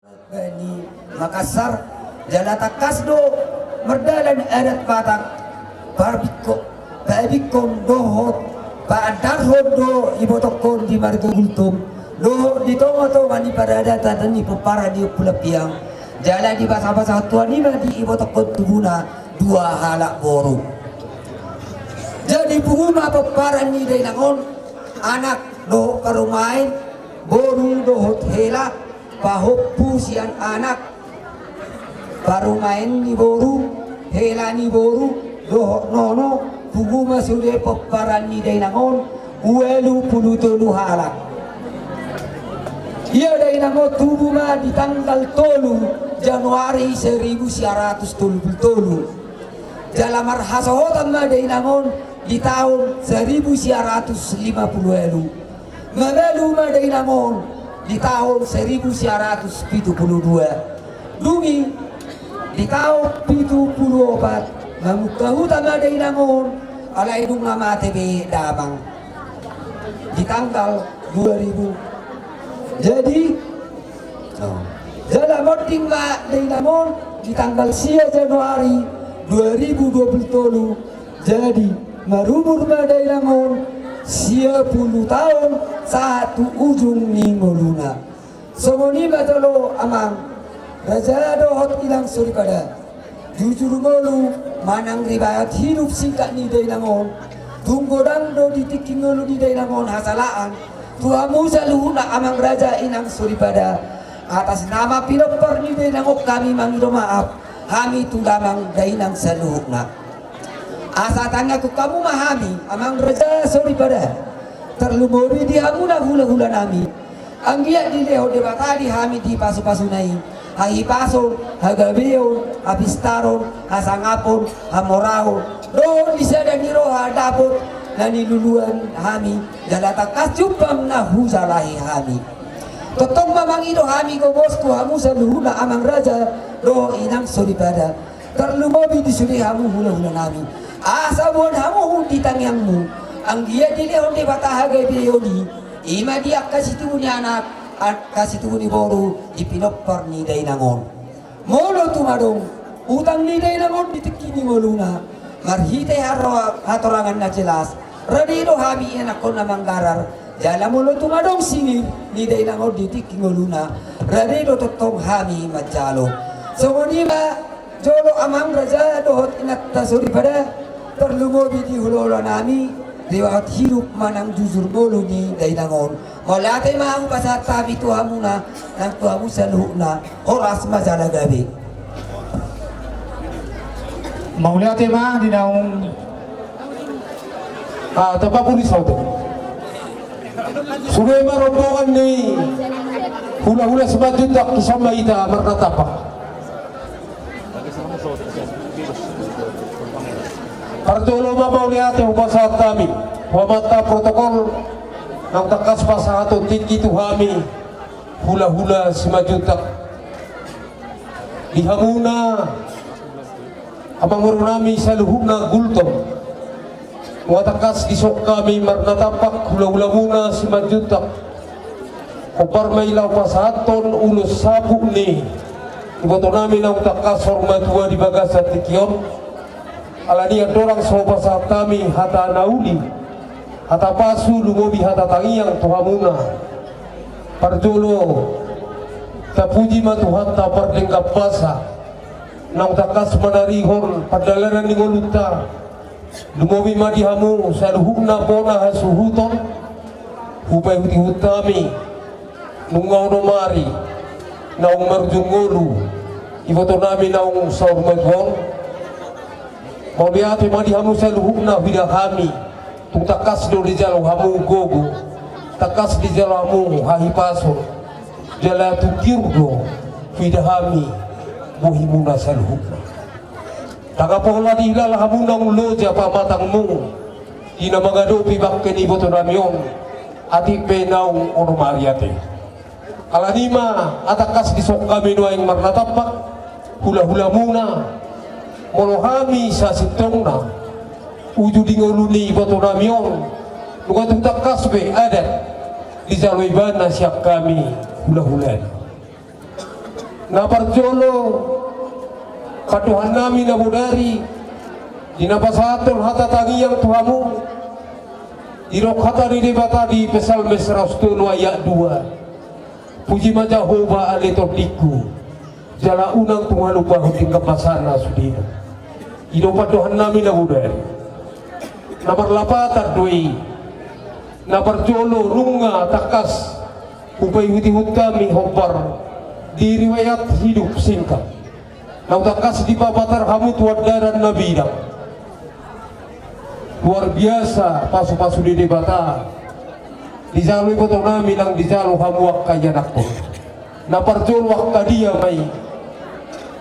Bani Makassar jalata kasdo merdalan adat batang barbikon dohot paadar hodo ibotokon di margo gultum dohot di tomato mani parada tadani pepara di pulapiang jala di basa-basa tuan ni di ibotokon tubuna dua halak boru jadi punguma pepara ni dari nangon anak dohot karumain boru dohot helak bahop pusian anak baru main ni boru hela ni boru dohok nono puguma sude peparan ni dainangon uelu pulutolu halak ia dainangon tubuma di tanggal 3 Januari 1970 jalamar hasohotan ma dainangon di tahun 1950 mamalu ma dainangon di tahun 1972 Dumi di tahun 74 Mamukahutan ada inangon ala idung nama TB Dabang di tanggal 2000 jadi jalan modding ma inangon di tanggal 10 Januari 2020 jadi marumur ma inangon 10 tahun satu ujung ninggoluna somoni batolo amang raja dohot ilang surikada jujur molu manang ribayat hidup singkat ni dainangon tunggodang do ditiking ngolu di dainangon hasalaan tuamu saluhuna amang raja inang suripada atas nama pinopor ni dainangon kami mangido maaf kami tundamang dainang saluhuna asa tangaku kamu mahami amang raja suripada terlumuri di hamuna hula-hula nami anggia di leho de batadi hami di pasu-pasunai hahi paso hagabeo apistaron hasangapon hamorao do disada ni roha dapot nani luluan hami jalata kasjupam na huzalahi hami totong mamang ido hami ko bosku hamu saluhuna amang raja do inang suripada terlumobi di suri hamu hula-hula nami asa bon hamu di tangyangmu ang dia dili onde batahaga bioni ima dia kasih tuhuni anak kasih tuhuni boru di pinopor ni dainangon molo tumadong utang ni dainangon ditekini moluna marhite hatorangan na jelas radino hami enak kon namang garar jala molo tumadong singir ni dainangon ditekini moluna radino totong hami majalo songonima jolo amang raja dohot inat tasuri pada terlumobi di hulola nami lewat hidup manang jujur bolu ni dainangon molate mau pasat tabi tuhamuna nang tuhamu saluhna oras masalah gabi maulate ma di naung tapapulis auto sudah marombokan ni hula-hula sebajutak kisama ita markatapa Parjolo mabaw liate ubasat kami wamata protokol ng takas pasahaton titkitu hami hula-hula simajutak dihamuna abang nami sa luhub na gultom watakas disok kami marnatapak hula-hula muna simajutak upar may law pasahaton ulos sabu ni ibato namin ang takas formatua di bagas at tikyon alani dorang sopa saat kami hata nauli hata pasu lumobi hata tangiang tuhamuna parjolo tapuji ma Tuhan ta pardengkap basa nang takas manarihon padalaran ni ngoluta lumobi ma dihamu saluhuna bona hasuhuton hupay huti hutami nungaw nomari naung marjungolu iboto namin naung saurmadhon mau lihat madi hamu saluhuna hida kami tung takas do di jalo hamu gogo takas di jalo hamu hahi paso jala tukirgo hida kami muhimuna saluhuna tagapola di hilal hamu nang loja pamatang mu ina magadopi bakken iboto namion ati penaung ono mariate alanima atakas di sok kami nuaing marnatapak hula-hula muna molohami sa sitongna uju dingoluni ibato namion lugatong takasbe adat di jaloy bana siyak kami hula-hulan na parjolo katuhan namin na budari dinapasaton hata tangiyang Tuhamu irok hata di debata di pesal mesraus tulu ayat 2 puji ma Jehova aletodiku jala unang tungalupa huting kapasana sudina ino patuhan namin na budari na parlapatan doi na parjolo runga takas upay hutihut kami hobar di riwayat hidup singkat na takas di papatar hamu tuan daran nabidang luar biasa pasu-pasu di debata di jalui potong nami nang di jalu hamu wakayanak ko na parjolo wakadia may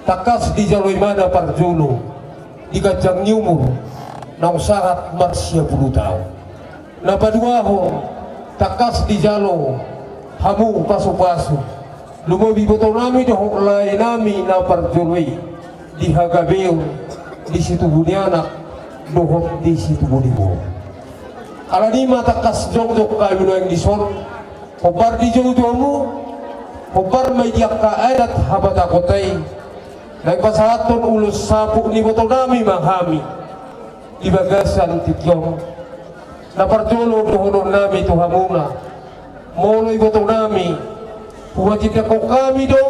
takas di jalui mana parjolo di kajang nyumur nang sangat marsya 10 tahun na paduaho takas di jalo hamu pasu-pasu lumobi botol nami dohok lain nami na parjoloi di hagabeo di situ bunianak dohok di situ bunibo alanima takas jong-jong kami yang dison hobar di jauh-jauhmu hobar may ka adat habata kotay nagpasahaton ulus sapuk ni botol nami manghami di bagasan tityong na parjolo dohonon nami tuhamuna moloy botol nami wajib ko kami do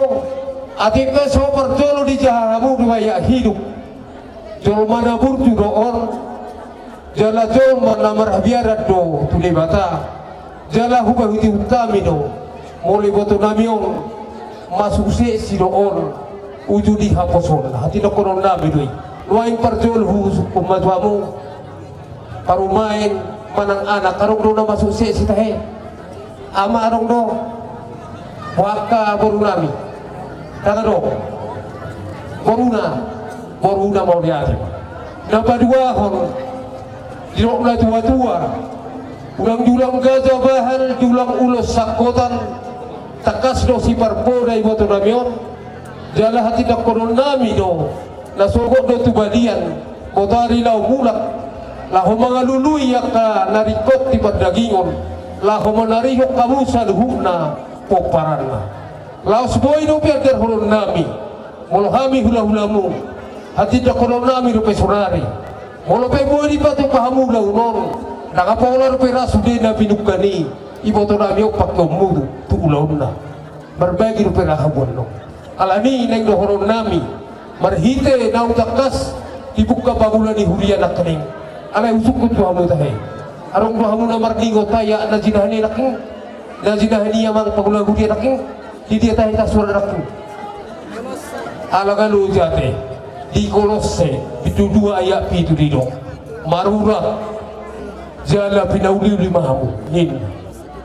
atik na so parjolo di jahamu duwaya hidup jol mana burju doon jala jol mana marhabiarat do tulibata jala hubah huti utami do moloy botol nami on masuk si doon uju di haposon hati na konon nami doy luaing parjol husuk kumatuamu parumain manang anak karong do na masuk si tahe ama arong do waka boru nami kata do boruna mau diati napa dua hon dirokna tua-tua ulang-ulang gajah bahal dulang ulos sakotan takas do si parpoda ibu tu namion jala hati dak konon nami do nasogok do tubadian kotari lau mulak lahu mangalului yaka narikot di padagingon lahu manarihok kamu saluhuna poparanna laos boy no perder hulun nami molohami hula-hulamu hati dak konon nami rupe sunari molo pe boy di patu pahamu launon nakapola rupe rasude na binukani iboto nami opak nomu tu ulauna berbagi rupe rahabon no alani neng do hulun nami marhite na utakas dibuka bangunan di hurian kening alai usukut pahamu tahe arong pahamu na marningo taya na jinahani naking na jinahani amang pangulang hurian naking di dia tahe tasura naking alagalu jate di kolose itu 2 ayat itu didok marura jala pinauli limahamu nin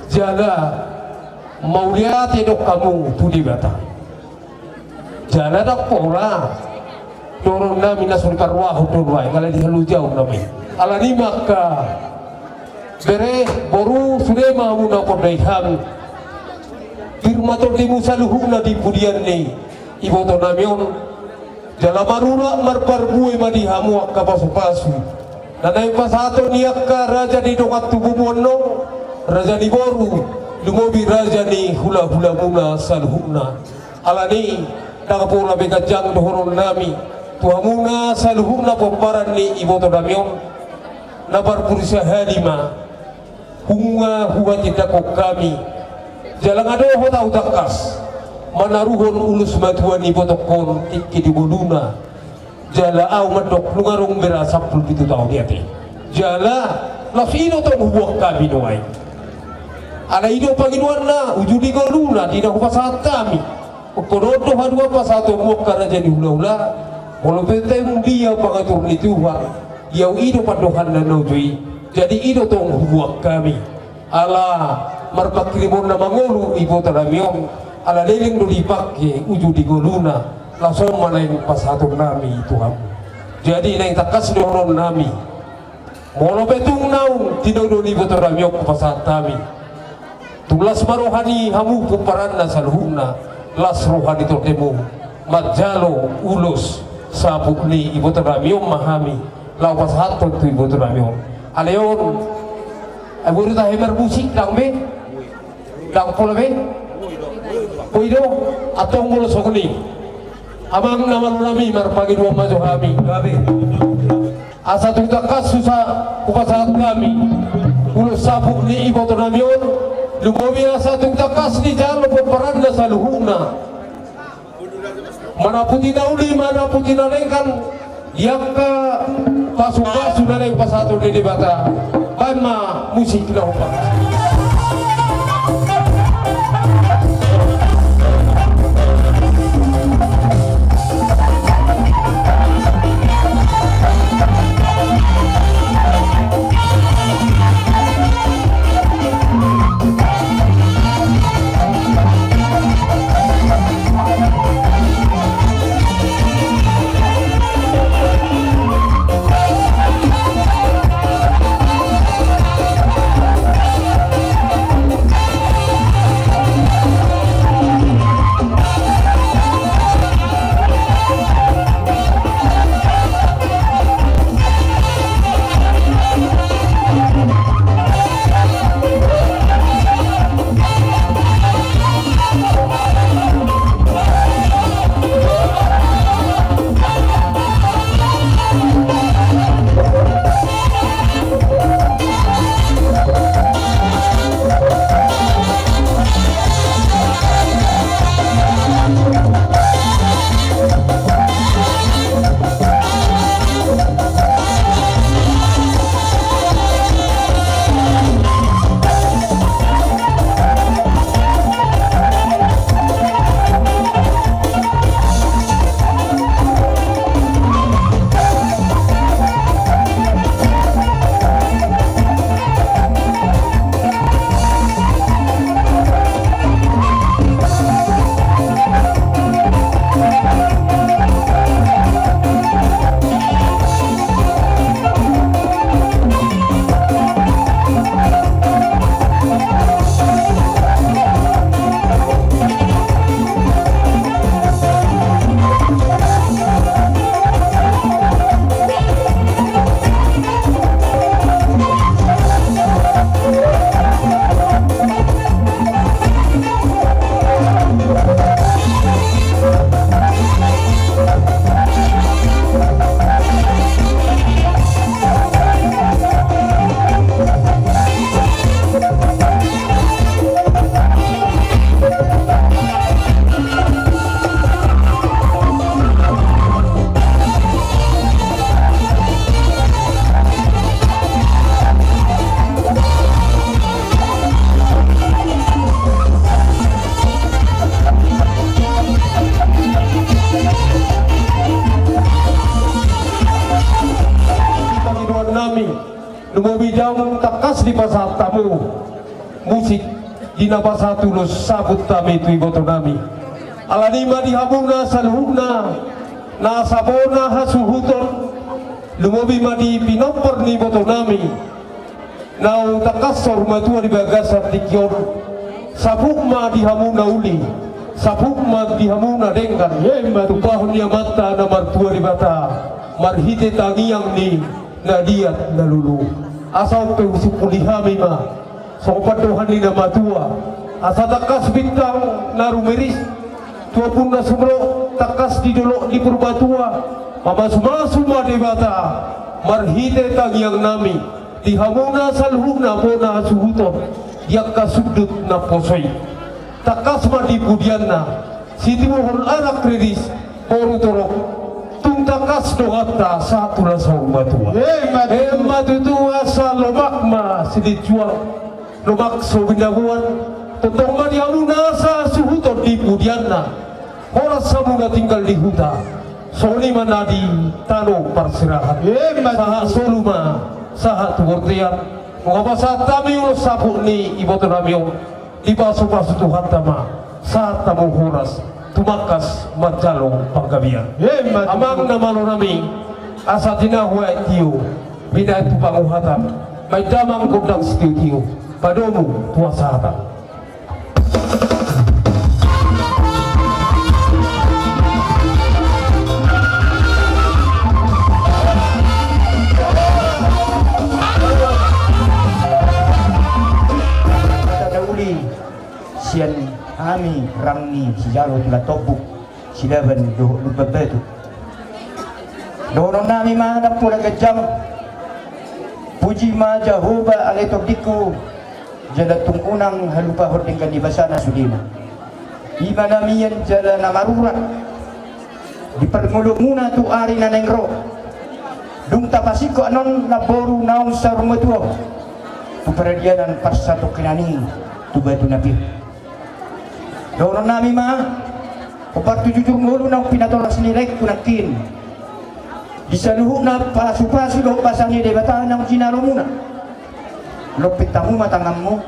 jala mauliate dok kamu tu di bata jala dak pola dorong nami nasul karwahu dorwai kalau di halu jauh nami alani maka bere boru sudah mahu na podaihan firmator di musaluhuna di budian ni ibu to namion jala marura marparbue madihamu akka pasu-pasu nanay pasato niyakka raja di dokat tubumono raja di boru lumobi raja ni hula-hula muna saluhuna alani nakapula begajang dohoron nami tuhamuna saluhuna pomparan ni ibu to namion nabar purisa halima hunga huwa tidakok kami jalang adoho tau takas manaruhon ulus matuan ibu tokon tiki di buluna jala au medok lungarung berasa 17 tahun diate jala lasino tong huwak kami noai ana ido paginuan na ujudi goluna tidak upasat kami kododo hadua pasato muka raja di hula-hula walau benteng dia pangatur ni Tuhan yau ido padohan na nojui jadi ido tong huwak kami ala marpakrimon na mangulu ibu talamion ala leling do dipake uju di goluna langsung malain pasato nami Tuhan jadi nang takas doron nami molo betung naung tidak do ibu talamion pasat kami tulas marohani hamu kumparan na saluhuna las rohani tokemu majalo ulus sabuk ni ibu talamion mahami lau pasato tu ibu talamion aleon abu rita hemer musik dang be dang pola be Poido atong mulo sokni. Amang naman nami marpagi dua maju kami. Gabi. Asa tu takas susah upasahat kami. Ulo sabuk ni ibo to namion. Lumawi asa tu takas ni jalo peranda sa luhuna. Mana putih nauli mana putih nalengkan. Yang ka pasu-pasu naleng pasatu di debata. Bama musik lahumpa. Lumabidang takas di pasar tamu musik di nabasa tulus sabut tami tu iboto nami alanima di hamuna salhuna na sabona hasuhuton lumabi madi pinompor ni iboto nami nau takas sormatua di bagasar di kion sabuk ma di hamuna uli sabuk ma di hamuna dengkan tupahun ya mata na martua di bata marhite tangiang ni nadiat nalulu asal peusi pulihami ma sopan Tuhan ni nama tua asa takas bintang narumeris tua pun na sumro takas di dolok di purbatua mamas-masuma debata marhite tangiang nami di hamuna salhuna pona suhuton yang kasudut na posoi takas ma di pudianna siti mohon anak kredis poru torok takas dohata satu rasa umatua hemat itu asal lomak ma sidit jual lomak so binaguan tentang ma di hamuna asa suhuton di pudianna horas samuna tinggal di huta soni manadi tano parsirahat saha soluma saha tuortian mengapa tami ulo sabuk ni iboto namio di pasu-pasu Tuhan tama saat tamu horas tumakas majalong panggabian amang namano nami asa tinahuwa tiyo bina itu panguhatan may damang gudang sitiyo tiyo padomu tuasa hata sian ami rangni si jalo tula topuk silaban do bebetu dono nami mana pura kejam puji ma jahoba ale todiku jala tungunang halupa hordingkan di basana sudima imana miyan jala namarura di permuluk muna tu ari nanengro dung tapasiko anon naboru naung sarumatuo tu peradianan pasatu kinani tu batu nabi dono nami ma opat tujujur ngulu nang pinatolas nilek kunakin di saluhuk na pasu-pasu do pasangnya debatan nang jinaro muna lopit tamu matangammu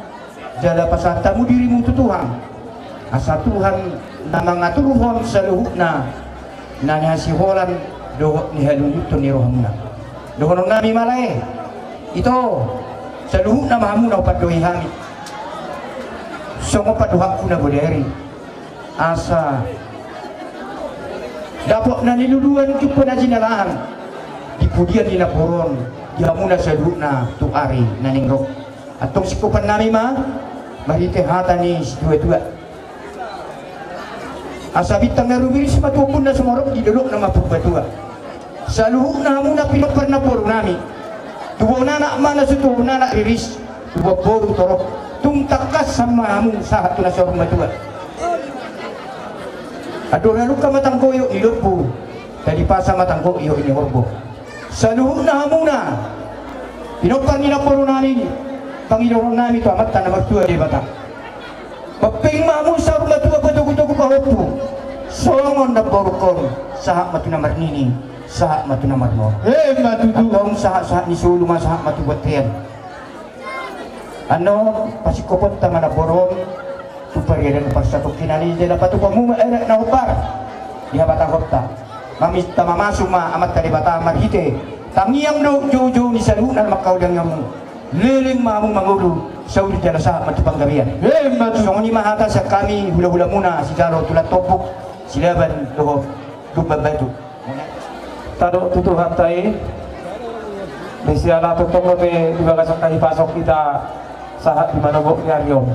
jala pasatamu dirimu tu Tuhan asa Tuhan na mangaturuhon saluhuk na nanihasiholan do nihalulutun ni rohamuna dono nami malay ito saluhuk na mahamuna opat dohi hamid songo paduhakku na boderi asa dapat na niluluan kita na jinalaan di pudian di laporon di hamuna sadukna tu ari na ningrok atong sikupan nami ma marite hata ni dua-dua asa bitang na rumiris matupun na sumorok di dulok na mapugbatua saluhuk na hamuna pinopar na poro nami tubo na na mana sutubo na na riris tubo poro torok tungtakas sama hamu sahat tu na sorong matua aduh lalu ka matangkoyo ilupu tadi pasa matangkoyo ini horbo saluhuk na hamuna pinopar ni na poro nami Panginoon namin ito amat na magtuwa di bata maping mamu sa rumah tua betul-betul kahopu songon na borokon sahak matu na marnini sahak matu na marmo matutu atong sahak ni suluma sahak matu batian ano pasikopot ta mana boron supaya dan pasatok kinani jela patu pamuma era na upar diha bata kota mamis ta mamasuma amat ka di bata marhite tangiang do jojo ni salunan makaudang yang liling mamu mangulu saudi jala sa matupang gabian songoni mahata sa kami hula-hula muna si jalo tulat topuk silaban doho dubab batu tado tutuhan tay besiala tutong lobe di bagasang kahipasok kita sahat di manobok ni Aryo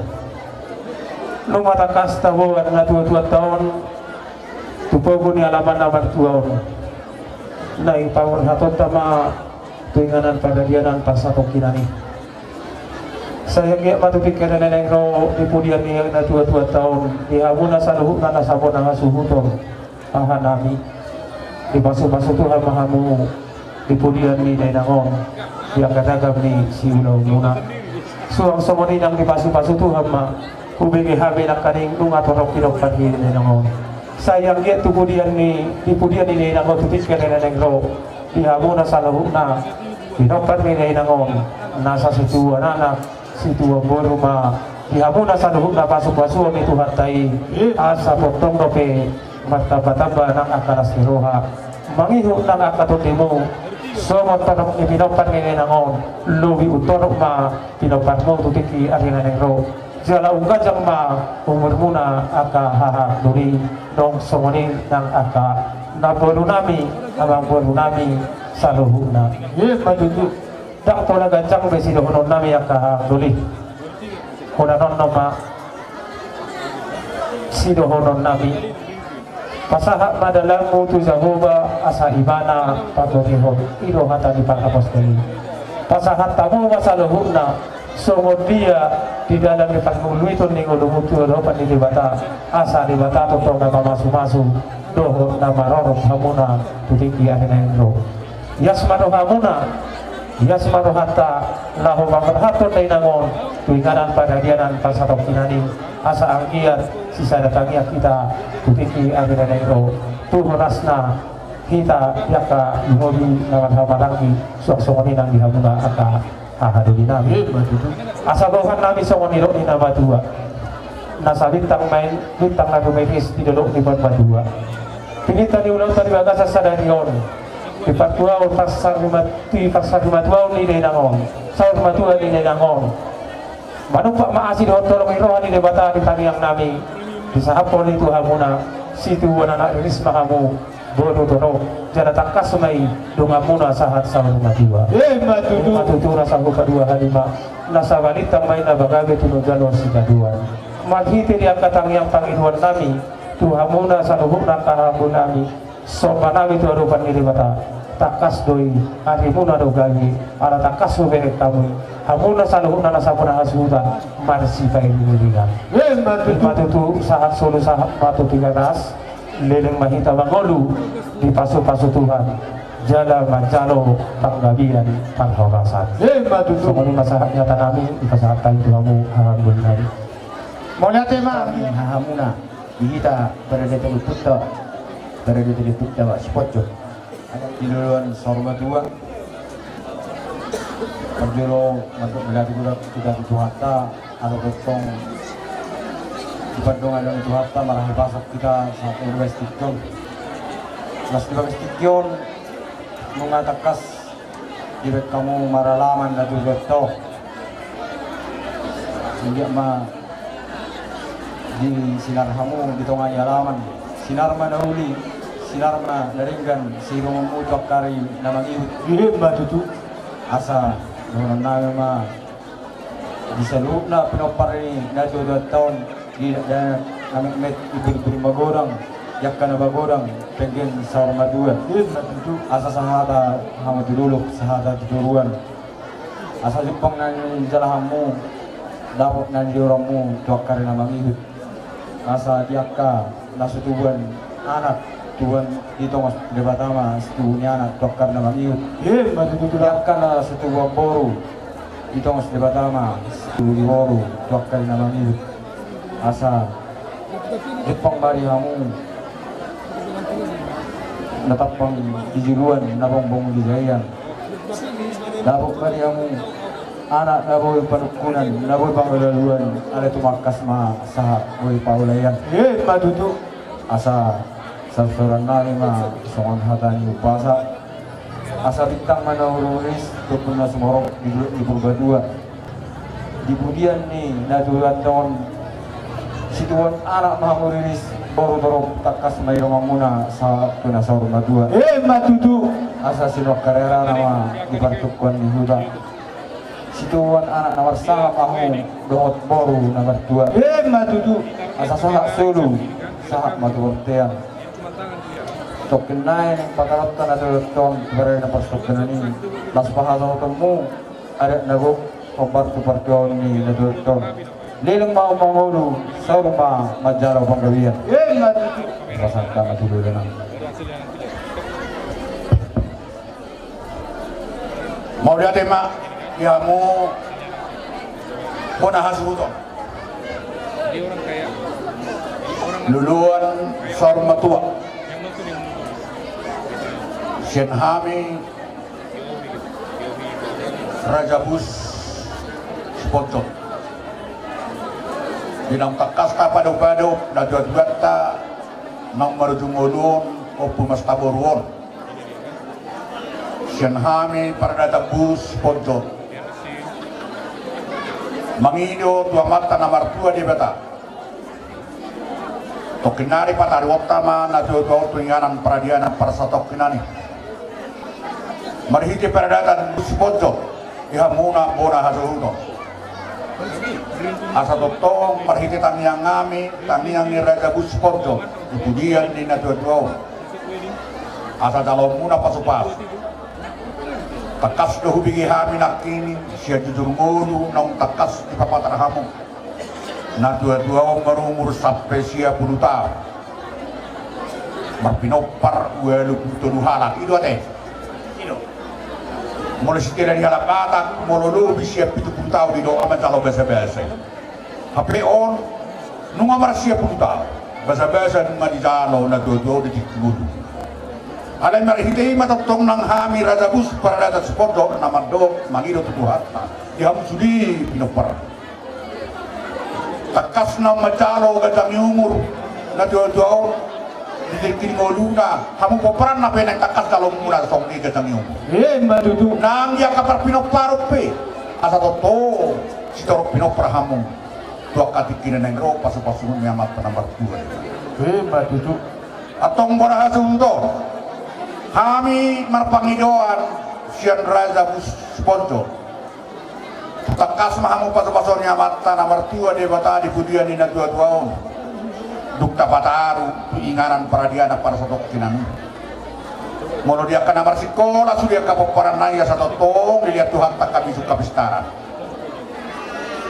nung matakas tabo at nga 2 taon tupogo ni alaman na martuaon na ipawar hatot tama tuinganan pagadianan pasatong kinani saya nggak matupik ka na nenengro di pudian niya na 2 taon di hamuna sa luhuk na nasabon ang asuhutor aha nami di pasu-pasu Tuhan mahamu di pudian ni nenangon yang kadagam ni si ulaw muna suang somoni nang di pasu-pasu Tuhan ma kubigi habi ng kaning nung atorok pinokpan ni nenangon sayang nggak tu pudian ni di pudian ni nenangon tupik ka na nenengro di hamuna sa luhuk na pinokpan ni nenangon nasa situ anak situ boro ma dihamu na sa luhuk na pasok-pasok ni Tuhan tay asa potong dope mataba-taba ng akalas ni Roha mangiho ng akatutimo somot panok ni pinopan ni Nenangon luwi utorok ma pinopan mo tutiki arina ng Ro jala unga jang ma umur muna aka haha duri nong somoning ng aka nabolo nami amang bolo nami sa luhuk na matutu dak tola gancang besi dohonon nami yang kaha duli honanon nama si dohonon nami pasahak madalang mutu zahoba asa ibana patorihon iro hata di apostoli pasahat tamu masaluhuna songod dia di dalam ipangulu itu ningo lumutu ropan di bata asa di bata totong nama masu-masu dohon nama rorok hamuna tutiki aninendo yasmano hamuna Yasmaro hatta lahu mamerhaton day nangon tuinganan pagadianan pasatok kinani asa anggiat sisa datangia kita tutiki agina negro tuhonasna kita yaka ihobi naman hamarangi suak-songoni nang dihamuna aka ahaduli nami asa bohan nami songoniro ni nama dua nasa bintang main bintang lagu medis di dolok ni badua pinita di ulang tadi bagasa sadarion di patuaw pasar rimatuaw ni Nenangon sa rimatuaw ni Nenangon manong pa maasin ho tolong irohan ni debata di taniyang nami di sahapon ni Tuhan muna situan anak rilis makamu bono toro jana tangkas sumay dunga muna sahat sa rimatuaw matutura sa hupa 2 halima nasa balitang may nabagabe tunod si kaduan maghiti dia katang yang Panginoon nami Tuhamuna sa lubuk ng kahapon nami so panami tu arupan diri bata takas doi arimuna do gagi ara takas do bere kami hamuna sa lubuk na nasa puna hasuta marsi pa inilingan matutu sahat solo sahat matutu ganas leleng mahita mangolu di pasu-pasu Tuhan jala mancalo panggabian panghawasan so kami masahat nyata nami di pasahat tayo Tuhamu hambun nari Mula tema hahamuna dihita berada di putta wa spotjo ada di duluan sorma tua perjolo untuk melatih kita itu hatta ada potong di Bandung ada itu hatta marah pasok kita satu investikon mas di investikon mengatakas direk kamu maralaman latu beto sehingga di sinar hamu di tengah halaman sinar manahuli sinar ma daringgan siro memucok kari nama ihut batutu asa nonon nama di selupna penopar ini nado 2 tahun di dan kami met ibu magorang yakkan bagorang pengen sahur madua batutu asa sahada hamu duluk sahada turuan asa jepang nan jalahamu dapat nan dioramu cokar nama ihut asa diakka nasu tuan anak tuan di Thomas debatama setunya anak dokter nama iut batu tu diakka na setuan boru di Thomas debatama setu di boru dokter nama iut asa Jepang bari hamu natapang dijuruan nabong bong dijayan dabok bari hamu anak naboy panukunan naboy pangalaluan ada tumakas ma sa boy paulayan matutu asa sarsoran nami ma songan hatani upasa asa bintang manaururis tupuna sumorok di Purbadua di budian ni natulan tahun situan anak mahamuriris baru dorong takas may romamuna sa tuna sa Purbadua matutu asa sinok karera nama di partukuan di huda situan anak nomor sama kamu dohot boru nomor 2 matutu asa sahak sulu sahak matuortean tokenai yang pakaratan atau ton berada na pastokenan ini las bahasa temu ada nago kompartu ini na ton leleng mau mangulu saurma majaro panggawian matutu rasangka matuluran mau dia tema ya mau pona hasuto luluan sorma tua Shenhami Raja Bus Spoto binang takas ka padu-padu na duat-duata nang marujungulun o pumastaboruon Shenhami Raja Bus Spoto mangido tua mata na martua di beta tokinari patari waktama na tua tuinganan peradianan parasatok kinani marhiti peradatan Buspojo ihamuna bona hasuhuno asa totong marhiti taniang ngami taniang ni Raja Buspojo kemudian ni na tua asa calon muna pasupas takas dohu bigi hami nakini siya jujur ngulu nang takas di papatara hamu na tua marumur sampai siya 10 tahun marpinopar uelu tulu halak itu ate mula sitira di halakatak mula lubi siya 70 tahun di doa mencalo besa-besa hape on nunga mar siya 10 tahun besa-besa nunga di jalo na tua di tikmudu alay marihitay matatong ng hami Raja Bus para data supordo na mandok mangido tutuhat di hamsuli pinopar takas na majalo gadang yumur na tua didirkin ngoluna hamu poparan na penang takas kalong muna song ni gadang yumur matutu nang ya kapar pinoparok pe asa toto si torok pinopar hamu tua katikinan ng ro pasu-pasungan miyamat panambar 2 matutu atong bona hasunto Kami marpangidoan sian Raja Buspojo tak takas mahamu paso-pasonya mata nomor tua de bata di pudian di tua tuaon dukta pataru ingaran para dia anak para sotok kinami mono dia kana mar sekolah sudia kapoparan naya satu tong dilihat Tuhan tak kami suka bistaran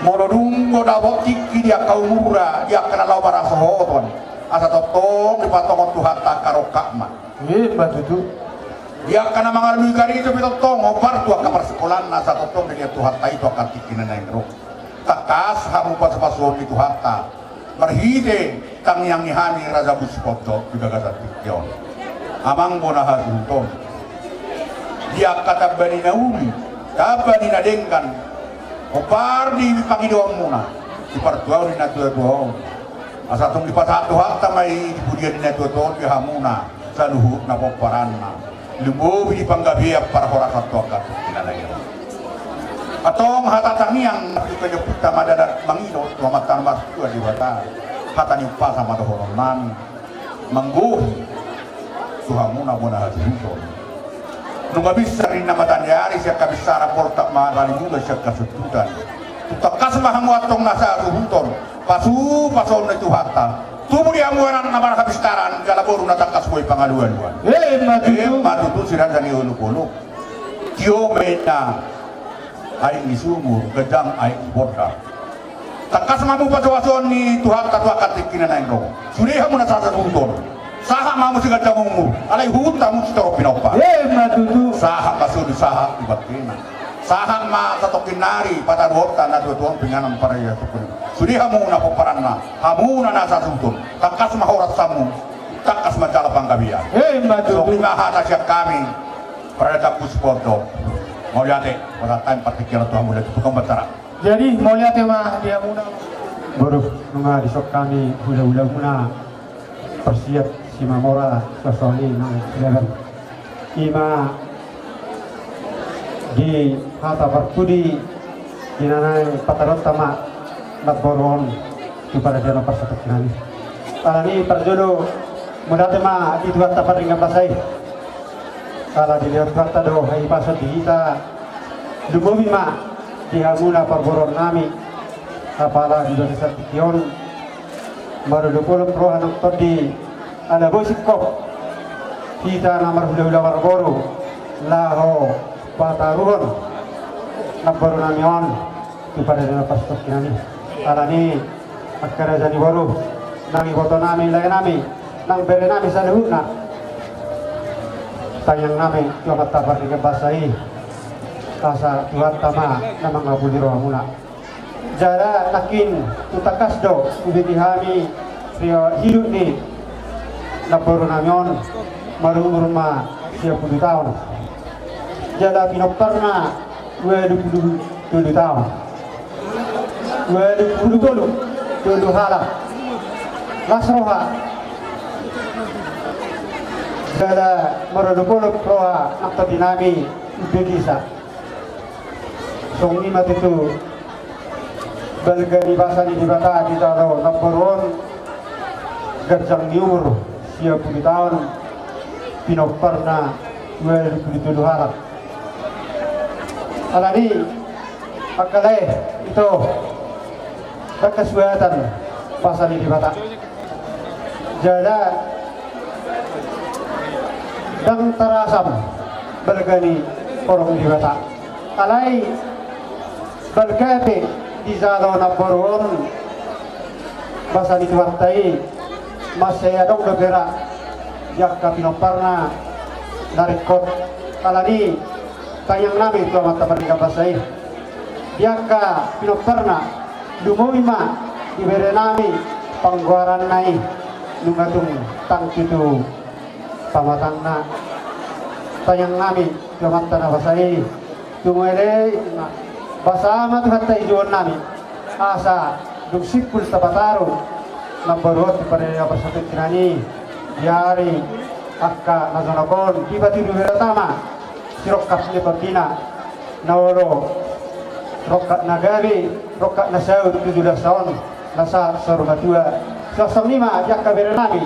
mono dungo dabo tiki dia kau murah dia kana lau bara sohoton asa totong di patongon Tuhan tak karokakma batutu dia kana mangalui kari itu pitotong obar tua kamar sekolah na satu tong dilihat Tuhan tak itu akan tikinan yang rok takas hamu pas-pason di Tuhan tak marhide tang yang nihani raja buspodo juga gasa tikyon amang bona hasunton dia kata bani naumi bani nadengkan opar di pangidoang muna di partuaw ni natuwa asatong di pasatu hakta may dipudian ni natuwa di hamuna sa luhut na poparan na lumobi di panggabiak para horas atau akat kinalayan atong hatatangiang nakikanyaput na madadat mangido tuamatan mastua di bata hatan yung pa sama dohonon nami mangguhi suhamuna muna hasunton nung abisa rin na matanyari siya kabisara portak maharani juga siya kasututan tutakas mahanguatong nasa suhunton pasu-pason na tuhata tumuli hanguanan na mga kabistaran kalaboro na takas mo'y pangaluan-luan matutu siran sa niulupulok tiyo may na ay isumur gadang ay iborda takas mamu paso-pason ni Tuhan tatwa katikinan na yung surihan mo na sa suhunton saha mamu si gadang mo alay huta mo si taro pinopa saha kasudi saha ibatina saha ma satokinari pataruhota na tuwang pinganan para iya tukun sudi hamu na poparan na hamu na nasa suhunton takas mahorat samu takas majala panggabian so kimahata siya kami para tapos porto mau lihat pada time partikilan Tuhan mulai tukang batara jadi mau lihat mah dia muna baru nunga disok kami hula-hula muna persiap si mamora sosoni nang silakan ima di hata berkudi di nanai patarot tama nagboron kepada dia nomor satu kinani alani perjodoh mudah tema di dua tapat dengan pasai kalau dilihat kata do hai pasat kita dumomi ma di hamuna perboron nami apala di desa tikion baru 20 pro anak tadi ada bosikop kita nomor hula-hula barboro laho pataruhon nabbaru namion kepada dana pastor kinani alani akkara jani baru nami boto nami lagi nami nang bere nami saluhuna tayang nami cuma tabar di kebasai kasa Tuhan tama namang ngabuliro muna jara nakin tutakas do ubiti hami hidup ni nabbaru namion marumur ma 30 tahun jala pinoktarna 27 tahun 27 halak lasroha jala marodopolog proha nakta dinami ubegisa songi matitu balgani basa ni dibata kita lo nabbaron garjang niur 30 tahun pinoktarna 27 halak alani akalai itu kesuatan pasal ini bata jada dan terasam bergani orang di bata alai berkati di zalo naboron pasal itu batai masih ada beberapa yang kami nomparna dari kot alani tayang nami itu amat tabarika pasai diaka pinoparna lumumima ibere nami pangguaran nai nungatung tang itu pamatangna tayang nami itu amat tanah pasai tungwele basama tuhatta ijuan nami asa duksipul tapataru nambarot pada apa satu kinani diari akka nazonakon tiba-tiba beratama sirokap ni Patina nawalo rokat nagabi rokat nasaud 17 tahun nasa sorbatua sosong lima jaka berenami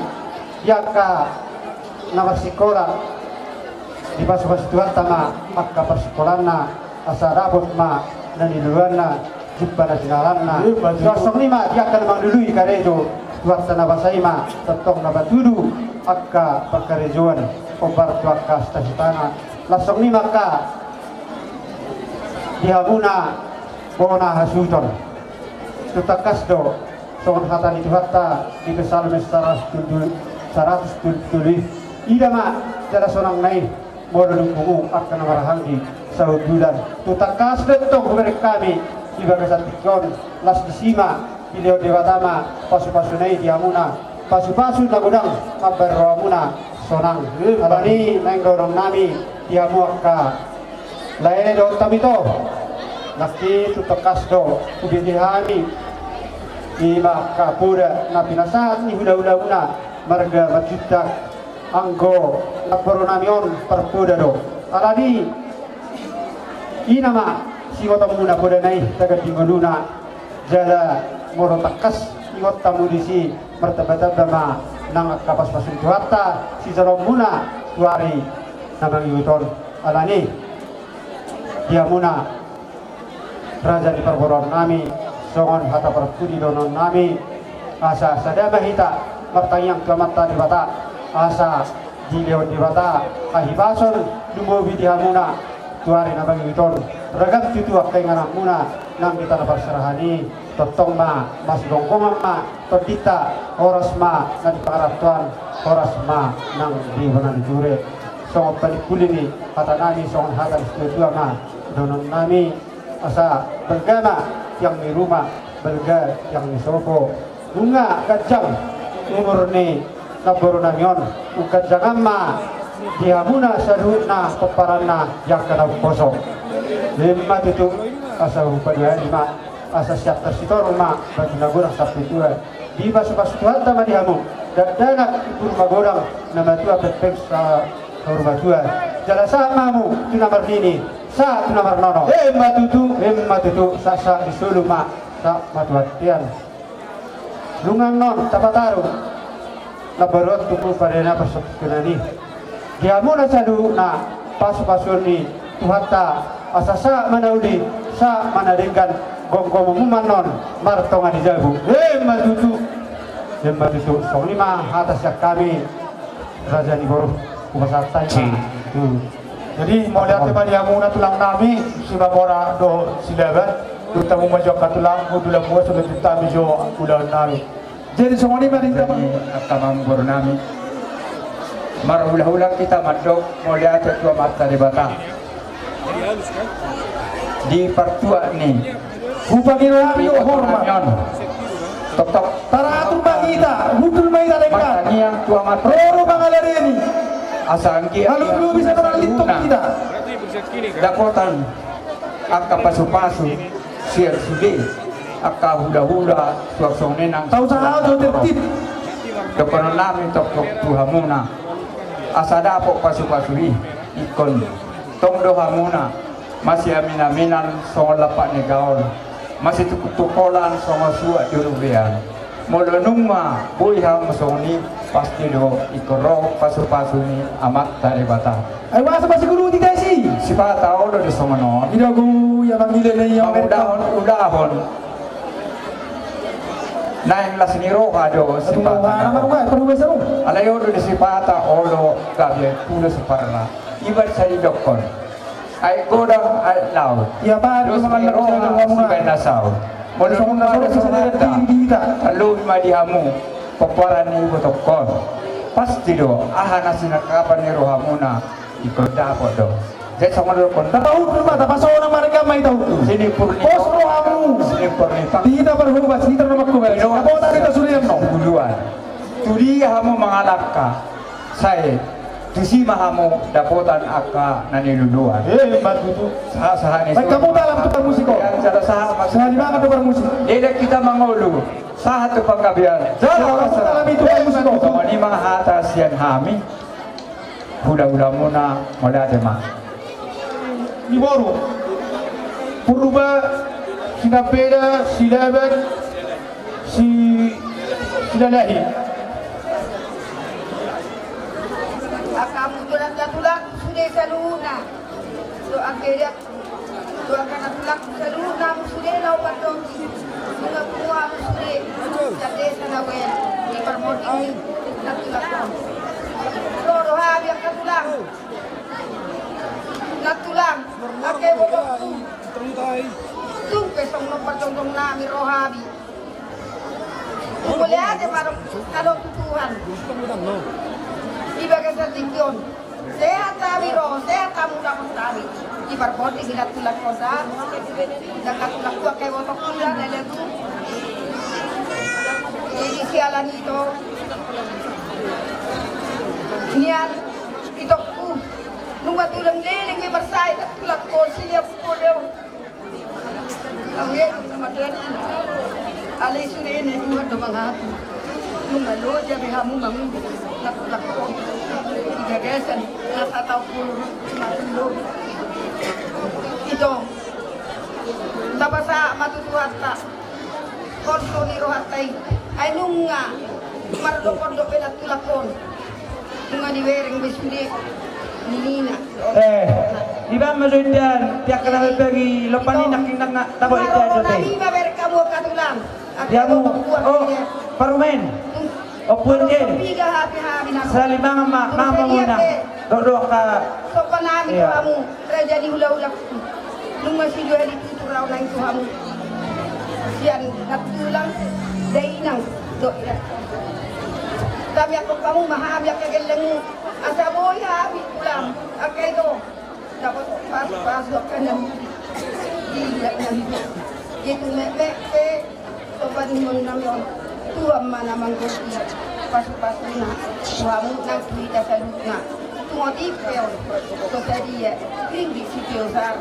jaka nama sekolah di pas-pas tuan tama maka persekolahna asa rabot ma na niluan na jumpa na sinalan na lasong lima dia akan mandului karejo tuat na basaima tetong na batudu akka pakarejuan obar tuaka stasitana lasong lima ka dihamuna bona hasuton tutakas do songon hata itu hatta di kesalme 170 idama jara sonang nai modul kungu akan marahanggi sahut bulan tutakas betong kepada kami iba kesatikon las disima ileo dewatama pasu-pasu nai dihamuna pasu-pasu na gudang kabar roamuna sonang alani nanggorong nami dihamu akka lae do tamito nakti tutakas do ubidihami ima kapura na pinasat ni hula-hula muna marga majudak anggo naporonamion perpuda do alani inama siwata muna poda nai taga tingoluna jala moro takas iwat tamu disi martabat dama nang kapas pasun tuata si jarom muna tuari namang yuton alani dia muna raja di perboron nami songon hata perpudi donon nami asa sadama hita martayang klamata di bata asa dileon di bata kahibason dumobi di hamuna tuari nabang yuton ragam tutu akai nganak muna nang kita dapat serahani totong ma mas gongkongan ma todita horas ma na di pangaratuan horas ma nang di banan jure songon palikulini kata nami songon hata istitua ma donon nami asa bergama yang di rumah belga yang di sopo bunga kacang umur ni naboru namion ukacang amma dihamuna saruna peparana yang kena kosong lima itu asa upadua lima asa siap tersitor rumah bagi nagurang sabtu tua di basu-basu Tuhan sama dihamu dan danak ibu rumah gorang nama tua pepek sa rumah tua jala samamu itu nomor ini sa itu nomor nono matutu sasa disulu mak sa matuatian lungang non tapataru nabarot tuku parena persekutunani dihamu na salu na pasu-pasu ni tuhata asasa manauli sa manadenggan gongko mumumanon martongan di jabu matutu song lima atas yak kami raja di boruh kumasartai jadi mau lihat teman yang muna tulang nami si babora do silaban tutamu majok katulang udula buat sudah ditami jo udah nami jadi semua ini mari kita akamam guru nami marulah-ulah kita madok mau lihat ketua mata di batang di partua nih hubangin nami hormat tok taratur bagita hudul mai dalengkan yang tua mata roro bangalari ini asangki lalu bisa terlituk kita dapotan akka pasu-pasu siar sude akka hula-hula suaksong nenang tahu sahal do tertib depan nami tok tuhamuna asa dapok pasu-pasu ikon tong dohamuna masih amin-aminan songo lapak negaon masih tukutukolan songo suat dirubian molonung ma boy ham soni pasti do ikoro pasu-pasu ni amat tare bata ai wasa masih guru di desi siapa tahu do somono ida gu ya bangile le yang udahon naik las ni roha do sipata alayo do sipata odo kabye pulo siparna ibar sari dokon ai godang ai lau ya ba do mga roha nasau molong na lalu madihamu paparan ni botokon pasti do ahana sinakapan ni rohamuna ikut dapat do jadi sama do kon tahu rumah tak pasal orang mereka mai tahu sini purni pos rohamu sini purni tidak berubah sini terlalu kuat apa tadi kita sudah no duluan tuli hamu mengalakka saya tusi mahamu dapotan akka naniluluan batu tu sah ni kamu dalam tukar musik yang cara sah di mana tukar musik dia kita mangulu sah tu panggabian dalam tukar musik sama ni mahata sian hami hula-hula muna modade mah ni baru purba sinapeda silaban silalahi kamu tulang sudah saluna so akhirnya Dua kana tulak seluruh namu sudah lau padong bunga bunga sudah jadi sana wen di permodi natulak loro habi ang katulang natulang ake wabak tu pesong no padong nami rohabi boleh aja kalau Tuhan ibagat sa tingyon sehat kami roh sehat kamu dapat kami di barbodi bilat tulak kosa jangan tulak tua kayak botok kuda ada tu jadi sialan itu nian itu ku nunggu tulang leleng yang bersai tulak kosi ya podeu awet sama dia alai sudah ini dua domang hati nunggu lo jadi kamu bangun tulak kosi tiga gesan nasa tahu puluh lo ito tabasa matutuhata konto ni rohatay ay nunga mardo-pondo pinatulakon nunga di wering bismili nina di ba masudan tiyak ka na pagi lopanin nakinak na tabo ito ato te nami maber kamu katulang dia mo parumen o punje piga hapi-hapi na sa limang muna dodo ka so panami ko kamu jadi hula-hula nung masih dua di tuturau na itu kamu sian natulang dainang do tapi ako kamu mahami ang kagalang asa boy habi ulang akay do dapat pasok ka na tidak na gitu me sopan mo naman tuwa manamang gusti pasok na kamu nang kita sa luna tuwati peon to tadi tinggi si sa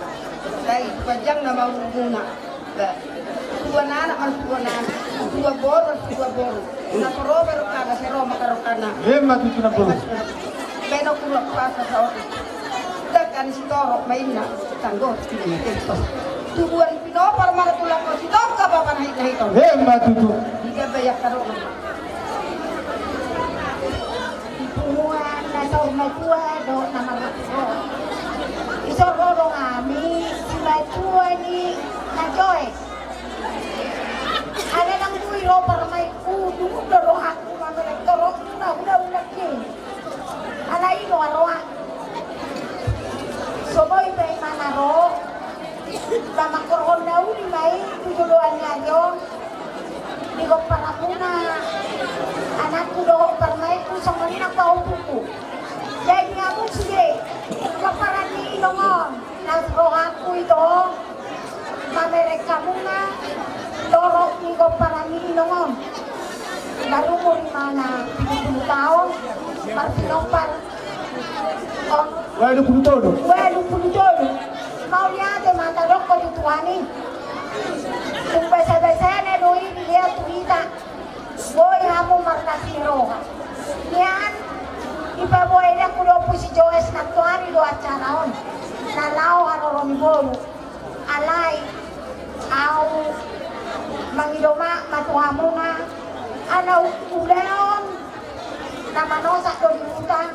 dai pajang na mauuna dua anak mas dua bor na rober kana se roma karokana matutu na boro beno kulak pasa sa ori dakan si torok mainna tanggo tubuan pinopar mga tulak ko si torok ka ba panahit na ito matutu diga bayak karok ipuan na sa may kuwa do na mga isororo kami si may kuwa ni na Joyce ada nang kuiro para may kudu doro aku mamere doro na udah ni ala ino aroa soboy bay manaro sama korhon na uli may tujuan ngayo digo para muna anakku do para may ku sama ni nakaupuku jadi ngamu sige kaparan ni inongon nasro aku itu mamere kamuna dorok ni ko para ni inongon baru mo rin mana 70 taon parpinopar on wala pulutodo mau lihat mata dok ko dituani kung basa-basa na doon dia tuita boy hamo martas ni roha niyan ipaboy na kulo po si Joyce na tuani do at sanaon nalaw haroron bolu alay au mangidoma matuhamo na anaw uleon na manosa do diutan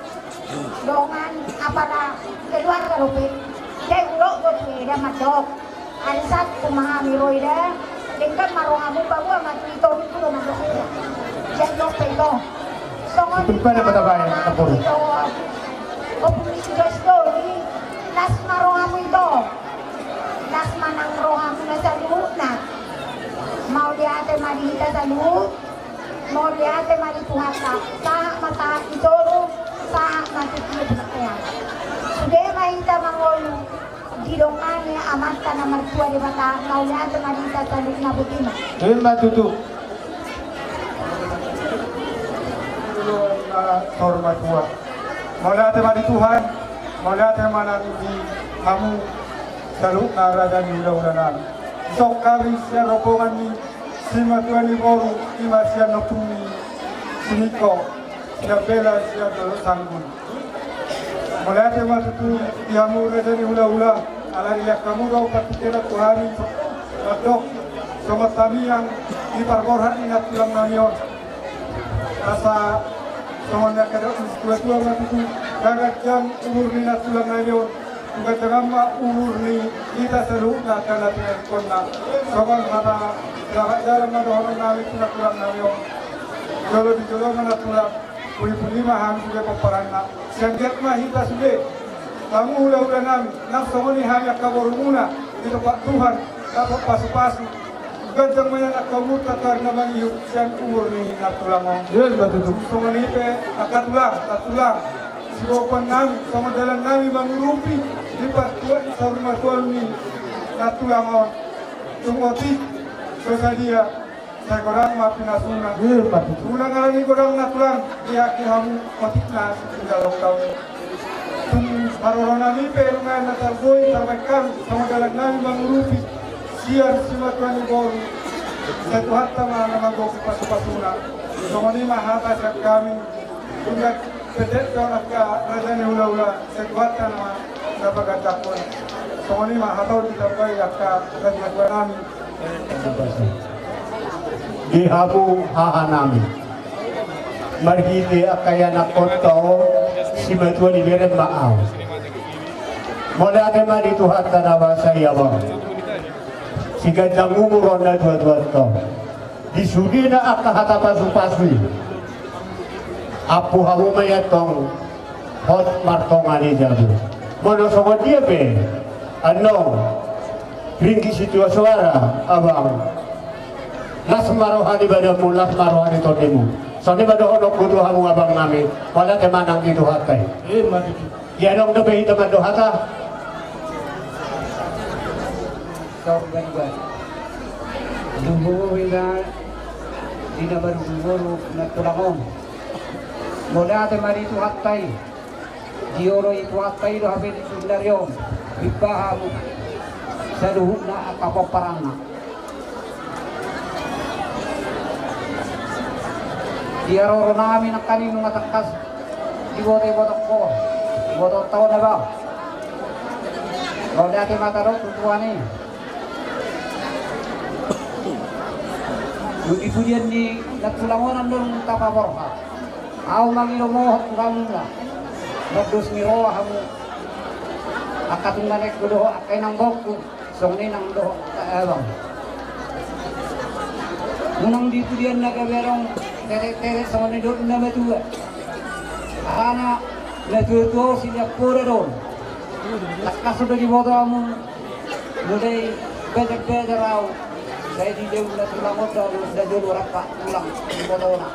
dongan apa na keluar karupi day ulo do tuida madok alisat kumahami roida dengkan marohamu bawa matuito ni kulo madok jadi do pelo songon Tumpa na matabayan kapuro o pumisi dos do ni nas marohamu ito nas manang rohamu na sa luhut na mau lihat marita sa luhut mau lihat marituhata sa mata itoro sa matitiyod na kaya sudah mahita mangolo didongane amanta na martua di mata mau lihat marita sa luhut na butina matutu hormat buat maulah temani Tuhan maulah temanang di kamu selalu nara dan ulang-ulangan sok kami siya rombongan ni sima Tuhan ni boru ima siya nopumi siniko siya bela siya dolo sanggun maulah temani tutu dihamu dan ulang-ulang ala riyak kamu daw patikera Tuhani adok sama kami yang di parborhan ingat tulang namion rasa semuanya kadang tua-tua mati tu gagat jam umur minat tulang namion Dengan umur ni kita seru nak kena telepon nak. Soal mana jalan mana orang nabi kita pulang nabi om. Kalau di jalan mana pulang puli maham sudah peperan nak. Sejak mah kita sudah. Kamu ulah nabi. Nak semua ni hanya kabarumuna di tempat Tuhan. Dapat pasu-pasu. Gajang mana nak kamu takar nama hidup siang umur ni nak pulang om. Yes, betul. Semua ni pe akan tulang. Siapa nabi sama dalam nabi mengurupi. Lipat tuan sama tuan ni natulang on tungoti sesadia saya korang maafin asuna ulang lagi korang natulang dia kamu matik nas dalam tahun tung marorona ni pelungan natal boy sampaikan sama dalam nami mengurupi siar sima tuan ni baru saya tuhan sama nama gopi pasu-pasuna sama ni mahata siap kami tunggak pedet kau nak raja ni ula-ula saya tuhan nama dapat pun semua ni mah atau tidak baik akan dan nami di hamu haha nami margi di akayana koto si betua di beren maau mulai ada mah di Tuhan tanawa saya bang si gajang umur ronda dua to di sudina akah hata pasu-pasui apu hamu mayatong hot martongani jabu Mono sama dia pe, ano, ringki situasi suara, abang, las marohani badamu, las marohani todemu. Soalnya pada honok butuh hamu abang nami, pada temanang itu hakai. Ya dong tepi teman dohata. Kau gangguan. Dumbu wina, tidak baru nak tulangom. Mulai temari itu hakai. Dioro itu akai do habe di sundario bipahamu saluhuk na akapaparana diaro nami nak kanino ngatakas dibote-bote ko boto tao na ba kalau dati mataro tutuani Budi pujian di natulangonan dong tapaborha au mangiro mo tulangunga Nagdos ni roa hamu akatung nanek doho akay nang boku songni nang doho kaabang munang dito diyan nagaberong tere sama ni doon na matua ana natuto sila pura doon nakasudo di boto hamu mulai bedak raw saya di dew na tulangot daw na doon warapa tulang di boto na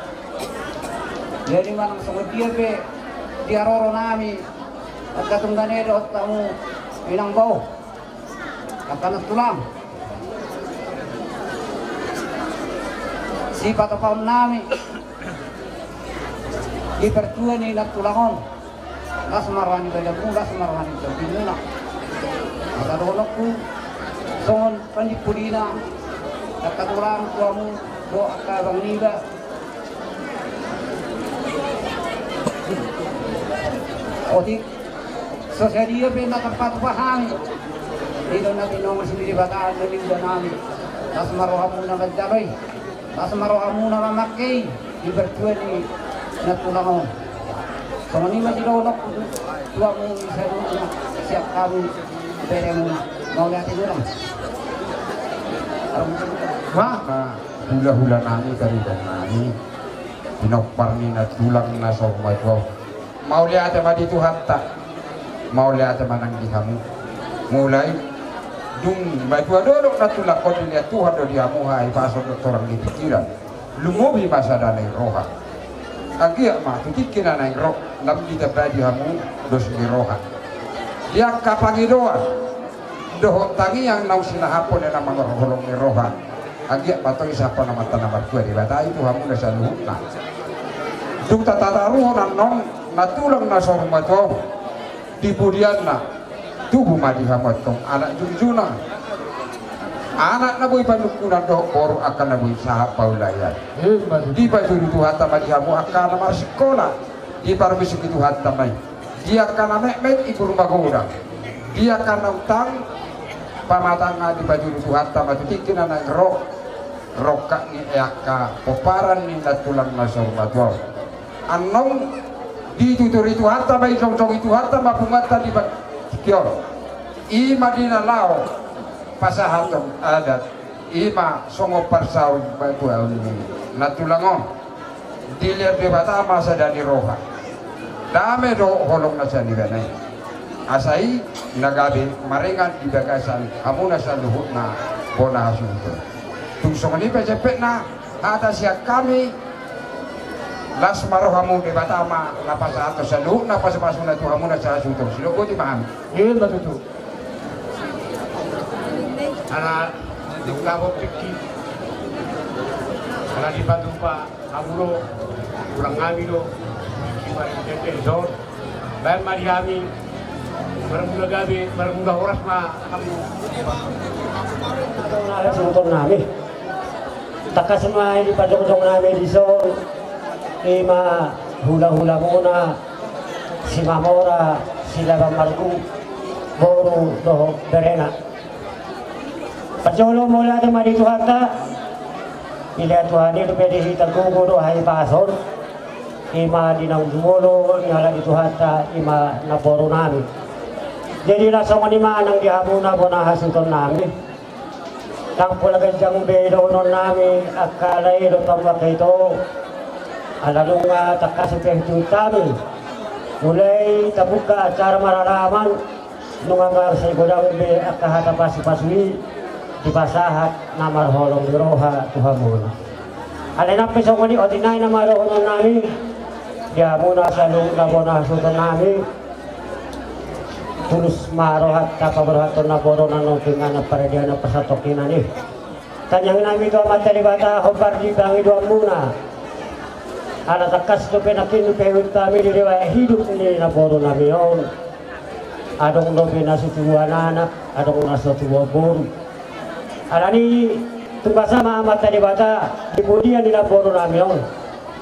jadi manang sama dia pe diaroro nami at katungganero at tamu inang bau katanat tulang si patapaw nami di pertua ni natulangon las marwani balamu las marwani tabinuna at adolok ku songon panipulina at katulang tuamu do akabang niba Otik, sosialia pe tempat pahami. Dito natin nomor sendiri bataan na lingga namin. Tas marohamu na magdaloy. Tas marohamu na mamakay. Di bertua ni natulangon. So manima si Lolok, tuwa mo isa na siap kami pere mo na. Mau natin ulang. Maka hula-hula nami kariban nami. Pinokpar ni natulang na sa kumaitwaw. Mau lihat apa di Tuhan tak, mau lihat apa nang di kamu, mulai dung baju adolok natulak kau dilihat Tuhan do diamu hai pasal orang di pikiran, lumobi masa dana roha, agia mah titik kena naik roh, lam di tabra diamu dos di roha, dia kapangi doa, doh tangi yang nau sinahapon yang nama ngorong di roha, agia patoi siapa nama tanah berkuah di batai itu hamu nasa luhukna, dung tata ruh nong natulang na sa rumato di budian na tubuh madi hamat tong anak junjuna anak na boy panukunan do baru akan na boy sa paulayan di baju itu hatta madi hamu akan na sekolah di parmisuk itu hatta may dia akan na mekmek ibu rumah gudang dia akan na utang pamatanga di baju itu hatta matutikin na rokak ni eka peparan ni natulang na sa rumato anong di tutur itu harta baik song itu harta mapungata di Tikior ima dinalao pasahatong adat ima songo parsawin batu ini natulangon dilir di batama sadani roha dame do holong na sa niganay asai nagabi maringan di bagasan amuna sa luhut na bona hasunto tungsong ni pejepet na atas ya kami las marohamu di batama lapas ato sa luhut na pasapasuna tu amuna sa hasunto sino ko di maham Yun matutu. Ana di ulabo piki ana di patumpa amulo kurang ngamilo kibari tete zon bayan mariami marmula gabi marmula oras ma kamu Ada sungtong namin. Takas semua di padong-dong namin di zon. Ima hula-hula muna si Mamora, si Laba Margu, Boru, Doho, Berena. Pajolo mula di mari Tuhata, ila Tuhani itu pede hita guguro hai pasor, ima dinang jumolo nyala di Tuhata ima naboru nami. Jadi langsung ni manang dihamuna bona hasuton nami. Tang pula ganjang bedo non nami akala ilo tambah kaito. Alalunga takasipeh tutami. Mulai tabuka acara maralaman nungamar sa godang be akahata pasipaswi di pasahat namar holong roha tuhamuna. Alena pesong ni odinay na maroon nami. Dia muna sa lung labona sutan nami. Tulus marohat kapaberhaton na boro na nopingan na paradia na pasatokin ni. Tanyang nami to matali bata hobar di bangi doang muna. Ala takas to penakin pewit kami di riwayat hidup ni na boro nami yon. Adong lobe na sutuwa anak, adong na sutuwa boro. Ala ni tumbasama matali bata di kemudian di na boro nami yon.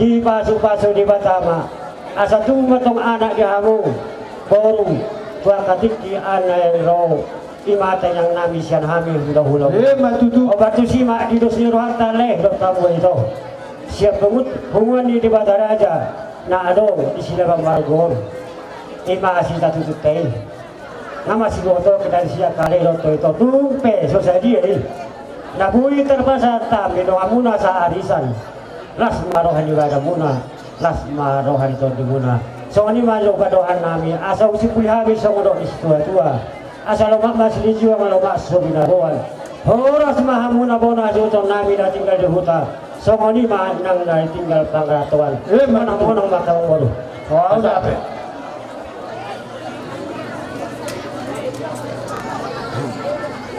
Di pasu-pasu di batama. Asa tong anak di hamu boro. Tua katiki anay ro imata yang nami sian hamil hula-hula. Matutu. Obat tu si mak di dosi rohan taleh dok tamu itu. Siap pengut hubungan di Badaraja na adong di sila bang margon. Ima asita tutut tay. Nama si goto kita siap kali roto itu tumpe sosadi ini. Nabui terpaksa tam minum amuna sa arisan. Las marohan juga ada muna. Las marohan itu di muna. So ni malo kadohan nami asa usi pulihabi sa ulo is tua-tua asa lomak masli jiwa malomak so binaruan horas mahamuna bona juton nami na tinggal di huta so ni manang na tinggal pangratuan manang monong makawang waduh wow dapat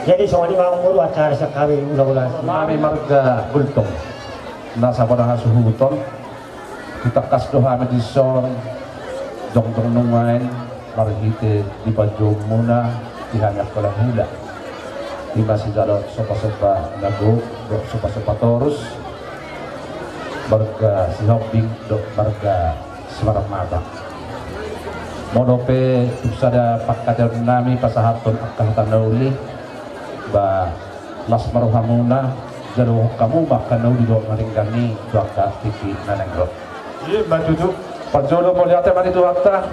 jadi so ni mangmuru acara sa kami ulah-ulah nami marga bultong nasa pada hasuhuton kita kasdoha medison dong-dong nungain marhite di baju muna dihanyak kolang hula di masih jalur sopa-sopa nago dok sopa-sopa torus marga si hobbing dok marga semarang mata modope tusada pakadar nami pasahaton akahatan nauli ba las marohamuna jaro kamu makan nauli dok maringgani dok tiki nanengrot Iya matutu. Pagjolo mo lihat man itu hakta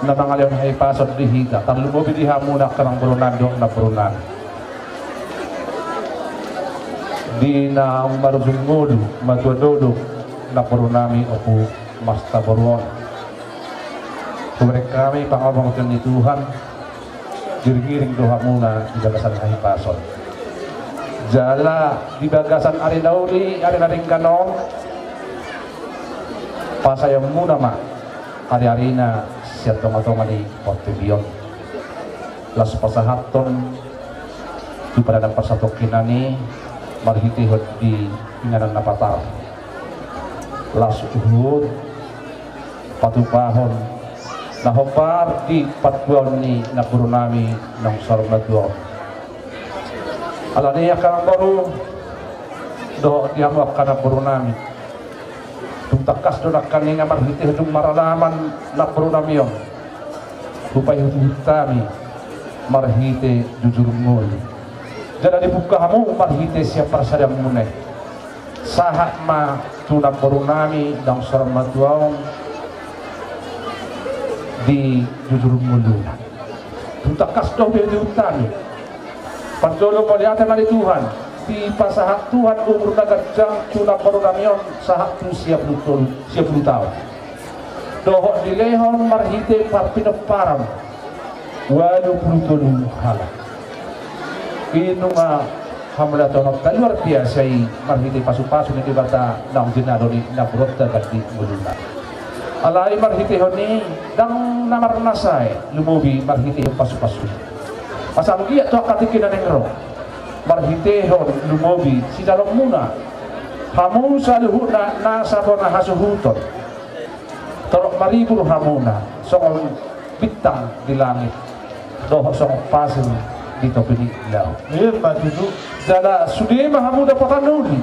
na mga leon ay pasod di hita tan lumobi di hamuna kanang burunan do na burunan di na marubing modu matuadodo na burunami opo masta buruan kumrek kami pangabang ito ni Tuhan giring-giring do hamuna di bagasan ay pasod jala di bagasan arinauli arinaring kanong pasayang muna ma hari-hari na siya tonga-tonga ni Portubion las pasahaton di pada ng pasatokin na ni marhitihot di inganan na patar las uhud patupahon nahopar di patbuan ni napurunami ng sarunadyon alaniya ka baru do dihamak ka napurunami takas do nakani nga marhiti hudung maralaman na pronamion upay hutami marhiti jujurungol jadi dibuka kamu marhiti siya prasadang munay sahat ma tunang pronami dang sarmatuaw di jujurungol takas do be diutani pantolo maliate mali Tuhan di pasahat Tuhan umur nagajang tuna korunamion sahat tu siap tahun dohok dilehon marhite parpinoparam 80 hala inunga hamla tonok luar biasa marhite pasu-pasu ni bata nang dinado ni nabrota gati muluna alai marhite honi dang namar nasai lumubi marhite pasu-pasu pasang dia tu katikin nengro marhite hon lumubi si dalam muna hamu saluhuna nasabona hasuhuton torok maribur hamuna song bintang di langit doh song pasir di topi laut batu jala sudah mahamu dapatan nuli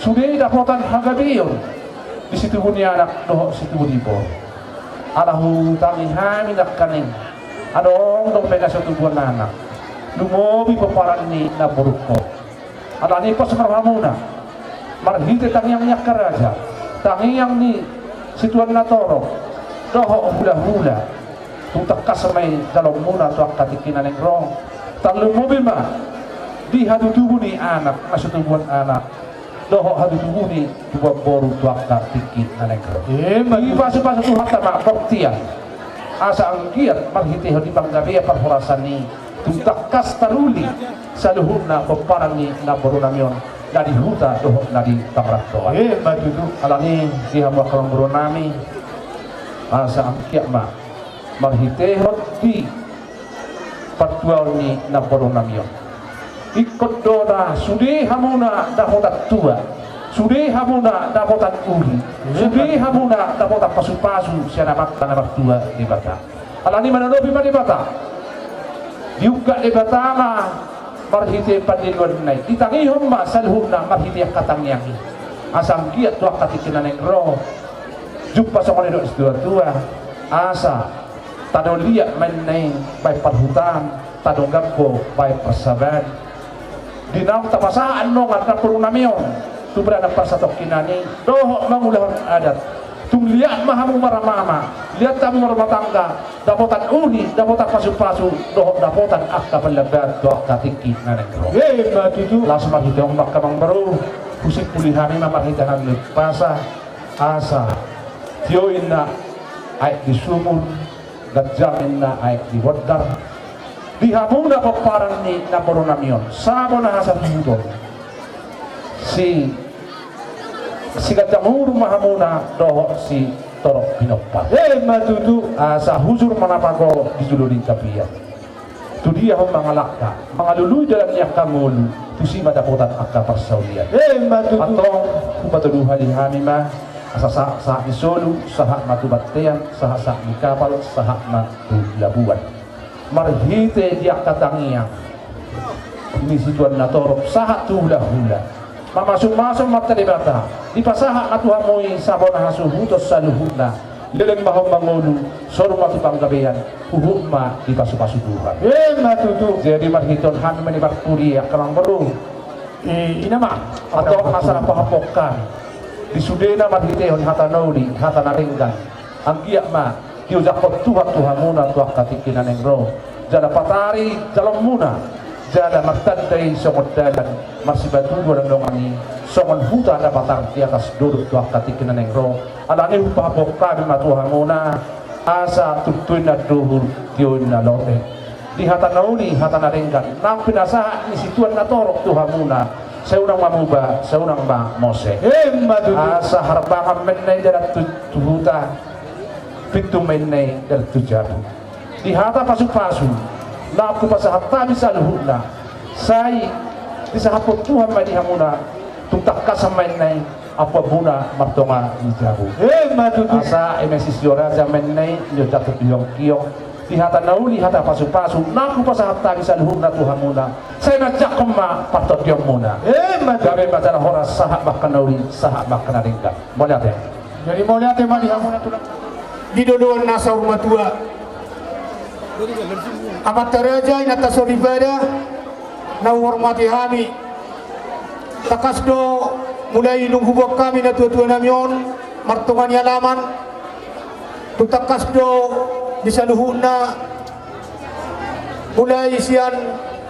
sudah dapatan hagabion di situ punya anak doh situ bunipo alahu tami hami nak kaning adong dong pega satu buah anak lumobi peparan ni na buruko ada ni pas hamuna marhite tangyang nyakar aja tangyang ni situan natoro doho hula-hula tutakas samay dalam muna to katikinan ng rong talong mo bima di hadutubo ni anak masutubuan anak doho hadutubo ni tuwa boru to katikinan ng rong di paso-paso to hatama baktiya asa ang giat marhitiho di panggabi parhorasan ni tutakas taruli sa luhod na paparang ni naborunamyon dari huta doh dari tamrakto matutu alani diha makrong buronami asa kiama marhitehot di patual ni naporonamion ikut doda sudi hamuna dapotat tua sudi hamuna dapotat uli sudi hamuna dapotat pasu-pasu siana makta namak tua di bata alani manalobi di bata juga di bata marhite padiluan nai ditangihom ma salhuna marhite katangyangi asam giat tuak katikinan ng roh jumpa sa kanilo tua asa tadong liat man nai bay parhutan tadong gampo bay persaban dinam tapasaan nong at kapurunamion tubra na pasatok kinani doho mangulahon adat tung liat mahamu maramama liat tamu marmatangga dapotan uni dapotan pasu-pasu doho dapotan akka palabat doa katiki nanengro matutu langsung mahitong makamang baru pusik pulihani mamahitahan lepasa asa tioin na ay di sumur gadjamin na ay di wadar dihamu na paparang ni naporonamion sabo na hasan hudon si gadjamur mahamuna doho si torok pinopal matutu asa huzur manapago di jululin kapiyan tu dia hong mangalakka mangaluluy dalam niya kamulu tu si madapotan akka parsaulian matutu atong kupatuduh halihami ma asa sa isolu saha matubattean saha sa mikapal saha matulabuan marhite dia katangiyang ini situan na torok saha hula-hula mamasuk-masuk matalibata di pasaha atuhamoy sabon hasuhutos sa luhuna lilang mahong mangulu soro matupanggabihan uhuma di pasu-pasuduhan matutu jadi marhiton hami manibakpuri akamang baru inama atau masalah pahapokan di sudena marhitehon hatanoli hatanaringgan ang giyak ma kiujakot tuhamuna tuak katikinan ng roh jala patari jalan muna jala magtantay songod dalan marsibatu walang longani songon huta na batang di atas duduk tuak katikinan ng roh alani upapok kami matuhamuna asa tutuin na duhur tiyoin na lote di hatanauli hatanaringgan nang pinasahan ni situan na torok tuhamuna sa unang mamuba sa unang mose asa harapang menay darat tuhuta pintu menay darat tujabu di hata pasu-pasu na ako pa sa hatabi sa luhod na say di sa hapot Tuhan madihamuna tungtak ka sa menay apa muna martonga ni jabu asa emesisiyora sa menay nyo datot kiyong di hata nauli hata pasu-pasu na ako pa sa hatabi sa luhod na Tuhan muna say nadyak ma patot yung muna gabi matala horas saha makanauli saha makanaringga moliate jadi moliate madihamuna tulang di dodoan nasa rumah tua amat teraja ina tasoribada na hormati kami takasdo mulai nunghubok kami na tua-tua namion martungan yalaman tu takasdo bisa luhuna mulai sian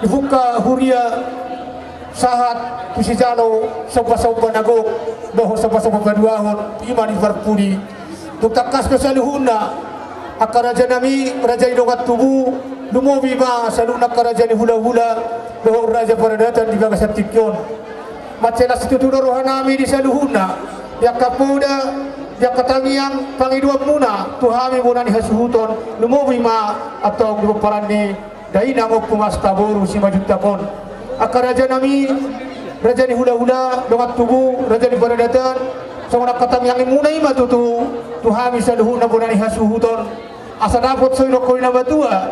dibuka huria sahat tusijalo sopa-sopa nagok doho sopa-sopa baduahon iman ibarpudi tutakas kesaluhuna akaraja nami raja idongat tubuh lumobi ma saluna karaja ni hula-hula doho raja paradatan di bagasaptikyon macelas tuturo rohanami di saluhuna ya kapoda ya katangiang pangiduam muna tuhami muna ni hasuhuton lumobi ma atau gruparani daina ngok pumas taboru si majutakon akaraja nami raja ni hula-hula dongat tubuh raja ni paradatan sama katangiang munai matutu tuhami saluhuna muna ni hasuhuton asa dapat soy rokoi na batua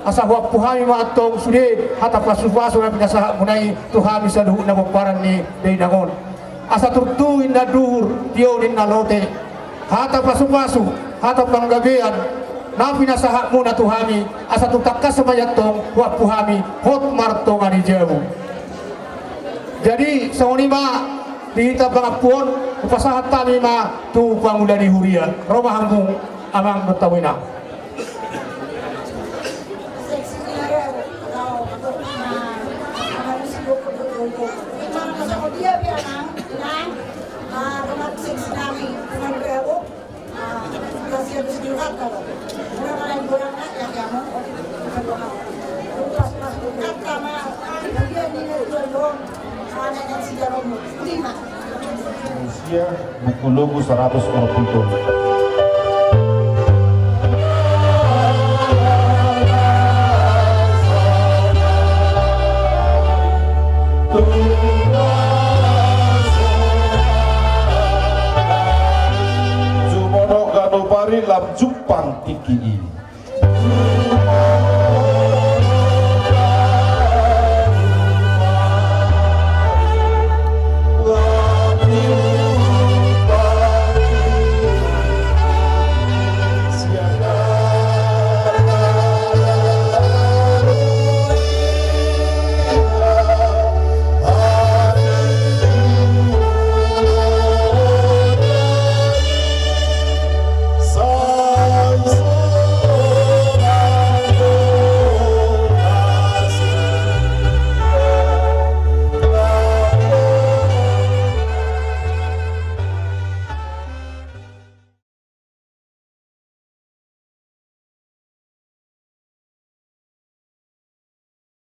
asa huwag puhami maatong sude hata pasu-pasu na pinasa munay tuhami sa luhut na magparan ni Dainangon asa turtuin na duhur tiyonin na lote hata pasu-pasu hata panggabian na pinasaha muna tuhami asa tutakas sa mayatong huwag puhami hot marto nga ni Jehu jadi sa unima dihita pangapuon upasahat tami ma tu pangula ni Huria romahanggung amang betawina dia biarang nang rumah seksi kami dengan beliau masih habis diurat kalau orang yang kamu pas bukan sama dia ini dulu ada yang sejarahmu lima usia buku logo 140 lam Jepang tiki